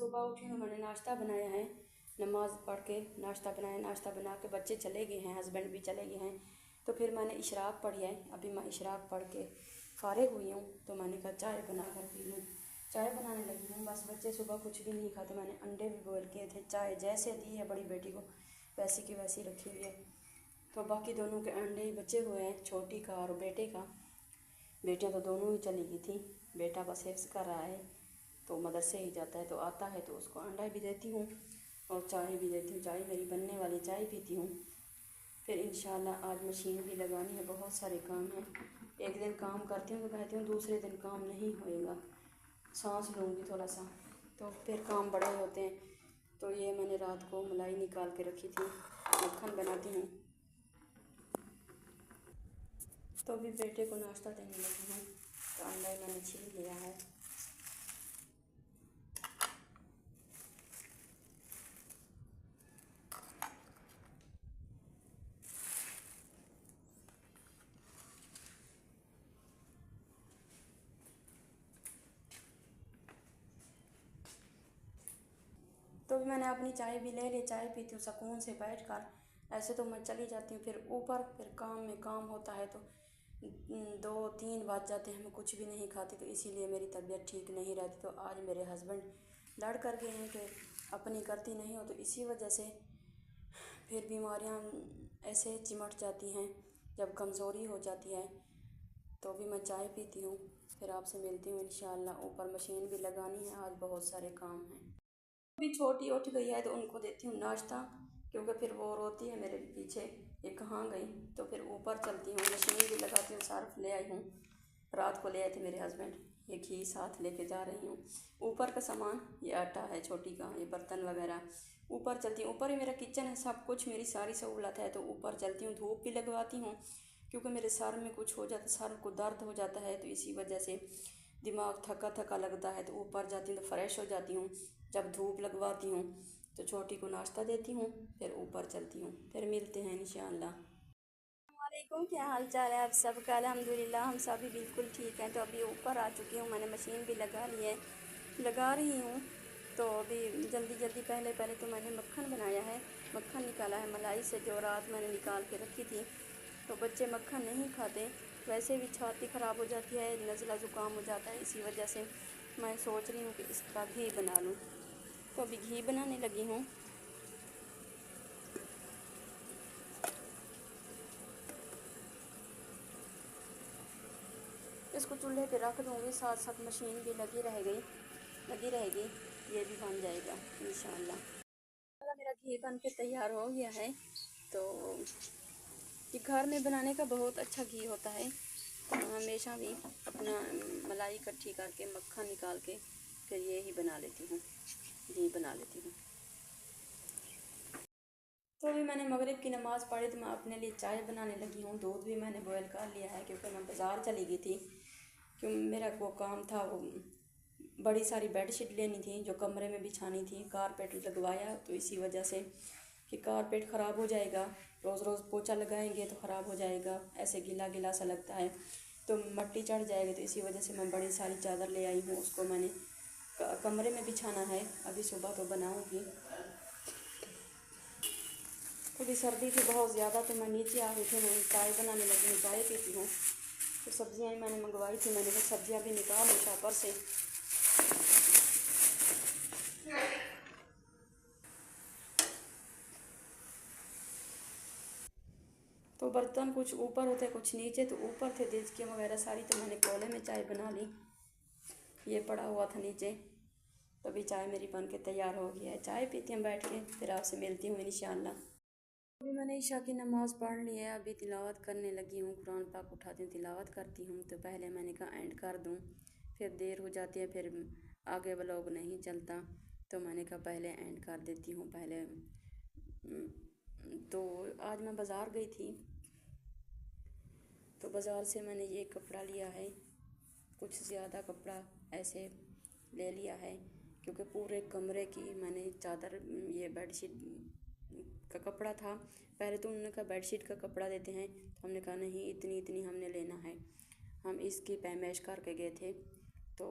सुबह उठी हूँ, मैंने नाश्ता बनाया है। नमाज़ पढ़ के नाश्ता बनाया, नाश्ता बना के बच्चे चले गए हैं, हस्बैंड भी चले गए हैं। तो फिर मैंने इशराक पढ़ी है। अभी मैं इशराक पढ़ के फ़ारिग हुई हूँ, तो मैंने कहा चाय बना कर पी लूँ। चाय बनाने लगी हूँ। बस बच्चे सुबह कुछ भी नहीं खाते। मैंने अंडे भी बॉयल किए थे। चाय जैसे दी है बड़ी बेटी को, वैसी की वैसी रखी हुई है। तो बाकी दोनों के अंडे ही बचे हुए हैं, छोटी का और बेटे का। बेटियाँ तो दोनों ही चली गई थी। बेटा बस हिफ्ज़ कर रहा है, तो मदरसे ही जाता है, तो आता है तो उसको अंडा भी देती हूँ और चाय भी देती हूँ। चाय मेरी बनने वाली, चाय पीती हूँ। फिर इंशाल्लाह आज मशीन भी लगानी है, बहुत सारे काम हैं। एक दिन काम करती हूँ तो कहती हूँ दूसरे दिन काम नहीं होएगा, सांस लूँगी थोड़ा सा, तो फिर काम बड़े होते हैं। तो ये मैंने रात को मलाई निकाल के रखी थी, मक्खन बनाती हूँ। तो अभी बेटे को नाश्ता देने लगी हूँ। तो अंडा मैंने छील लिया है। तो भी मैंने अपनी चाय भी ले ली, चाय पीती हूँ सुकून से बैठ कर। ऐसे तो मैं चली जाती हूँ फिर ऊपर, फिर काम में काम होता है तो 2-3 बज जाते हैं, मैं कुछ भी नहीं खाती। तो इसीलिए मेरी तबीयत ठीक नहीं रहती। तो आज मेरे हस्बैंड लड़ कर गए हैं कि अपनी करती नहीं हो, तो इसी वजह से फिर बीमारियाँ ऐसे चिमट जाती हैं जब कमज़ोरी हो जाती है। तो भी मैं चाय पीती हूँ। फिर आपसे मिलती हूँ इंशाल्लाह। ऊपर मशीन भी लगानी है, आज बहुत सारे काम हैं। अभी छोटी उठ गई है तो उनको देती हूँ नाश्ता, क्योंकि फिर वो रोती है मेरे पीछे, ये कहाँ गई। तो फिर ऊपर चलती हूँ, मशीन भी लगाती हूँ। सर्फ ले आई हूँ, रात को ले आए थे मेरे हस्बैंड। ये घी साथ लेके जा रही हूँ। ऊपर का सामान ये आटा है छोटी का, ये बर्तन वगैरह। ऊपर चलती हूँ, ऊपर ही मेरा किचन है, सब कुछ मेरी सारी सहूलत है। तो ऊपर चलती हूँ, धूप भी लगवाती हूँ, क्योंकि मेरे सर में कुछ हो जाता, सर को दर्द हो जाता है। तो इसी वजह से दिमाग थका थका लगता है। तो ऊपर जाती हूँ तो फ्रेश हो जाती हूँ। जब धूप लगवाती हूँ तो छोटी को नाश्ता देती हूँ, फिर ऊपर चलती हूँ। फिर मिलते हैं इंशाल्लाह। वालेकुम, क्या हाल चाल है आप सबका? अल्हम्दुलिल्लाह हम सभी बिल्कुल ठीक हैं। तो अभी ऊपर आ चुकी हूँ, मैंने मशीन भी लगा ली है, लगा रही हूँ। तो अभी जल्दी जल्दी पहले तो मैंने मक्खन बनाया है, मक्खन निकाला है मलाई से, जो रात मैंने निकाल के रखी थी। तो बच्चे मक्खन नहीं खाते, वैसे भी छाती ख़राब हो जाती है, नज़ला ज़ुकाम हो जाता है। इसी वजह से मैं सोच रही हूँ कि इसका घी बना लूँ। तो अभी घी बनाने लगी हूँ। इसको चूल्हे पे रख दूँगी, साथ साथ मशीन भी लगी रहेगी, ये भी बन जाएगा इंशाल्लाह। मेरा घी बन के तैयार हो गया है। तो ये घर में बनाने का बहुत अच्छा घी होता है। हमेशा भी अपना मलाई इकट्ठी करके मक्खन निकाल के फिर ये ही बना लेती हूँ, घी बना लेती हूँ। तो अभी मैंने मगरिब की नमाज़ पढ़ी तो मैं अपने लिए चाय बनाने लगी हूँ। दूध भी मैंने बॉयल कर लिया है, क्योंकि मैं बाज़ार चली गई थी। क्यों मेरा वो काम था, वो बड़ी सारी बेडशीट लेनी थी जो कमरे में बिछानी थी। कारपेट लगवाया, तो इसी वजह से कि कारपेट ख़राब हो जाएगा, रोज़ रोज़ पोछा लगाएंगे तो ख़राब हो जाएगा, ऐसे गीला गीला सा लगता है, तो मट्टी चढ़ जाएगी। तो इसी वजह से मैं बड़ी सारी चादर ले आई हूँ, उसको मैंने कमरे में बिछाना है। अभी सुबह तो बनाऊँगी। थोड़ी सर्दी थी बहुत ज़्यादा, तो मैं नीचे आ गई थी, मैं चाय बनाने लगी हूँ, चाय पीती हूँ। तो सब्ज़ियाँ ही मैंने मंगवाई थी, मैंने कहा सब्ज़ियाँ भी निकाल लो शॉपर से। तो बर्तन कुछ ऊपर होते कुछ नीचे, तो ऊपर थे देचकियाँ वगैरह सारी, तो मैंने कोले में चाय बना ली। ये पड़ा हुआ था नीचे। तो अभी चाय मेरी बन के तैयार हो गई है, चाय पीती हूँ बैठ के, फिर आपसे मिलती हूँ इंशाल्लाह। अभी मैंने ईशा की नमाज़ पढ़ ली है, अभी तिलावत करने लगी हूँ। कुरान पाक उठाती हूँ, तिलावत करती हूँ। तो पहले मैंने कहा एंड कर दूँ, फिर देर हो जाती है, फिर आगे व्लॉग नहीं चलता। तो मैंने कहा पहले एंड कर देती हूँ पहले। तो आज मैं बाज़ार गई थी, तो बाज़ार से मैंने ये कपड़ा लिया है, कुछ ज़्यादा कपड़ा ऐसे ले लिया है, क्योंकि पूरे कमरे की मैंने चादर, ये बेडशीट का कपड़ा था। पहले तो उन्होंने कहा बेडशीट का कपड़ा देते हैं, तो हमने कहा नहीं, इतनी इतनी हमने लेना है। हम इसकी पैमाइश करके गए थे, तो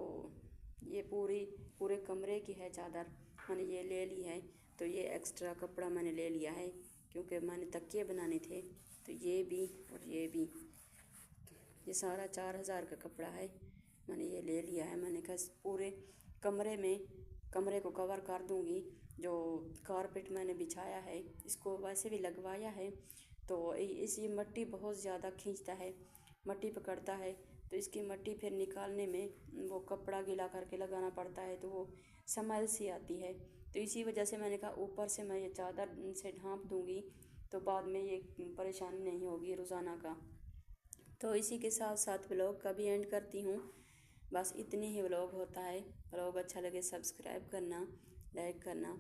ये पूरे कमरे की है चादर, मैंने ये ले ली है। तो ये एक्स्ट्रा कपड़ा मैंने ले लिया है क्योंकि मैंने तकिए बनाने थे। तो ये भी और ये भी, ये सारा 4,000 का कपड़ा है, मैंने ये ले लिया है। मैंने कहा पूरे कमरे को कवर कर दूंगी। जो कारपेट मैंने बिछाया है इसको वैसे भी लगवाया है, तो ये मट्टी बहुत ज़्यादा खींचता है, मट्टी पकड़ता है। तो इसकी मट्टी फिर निकालने में वो कपड़ा गीला करके लगाना पड़ता है, तो वो स्मेल सी आती है। तो इसी वजह से मैंने कहा ऊपर से मैं ये चादर से ढाँप दूंगी, तो बाद में ये परेशानी नहीं होगी रोज़ाना का। तो इसी के साथ साथ व्लॉग का भी एंड करती हूँ। बस इतनी ही व्लॉग होता है। व्लॉग अच्छा लगे सब्सक्राइब करना, लाइक करना।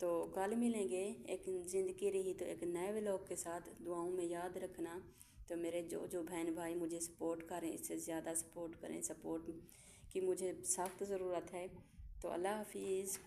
तो कल मिलेंगे एक ज़िंदगी रही तो एक नए व्लॉग के साथ। दुआओं में याद रखना। तो मेरे जो बहन भाई मुझे सपोर्ट करें, इससे ज़्यादा सपोर्ट करें, सपोर्ट की मुझे सख्त ज़रूरत है। तो अल्लाह हाफिज़।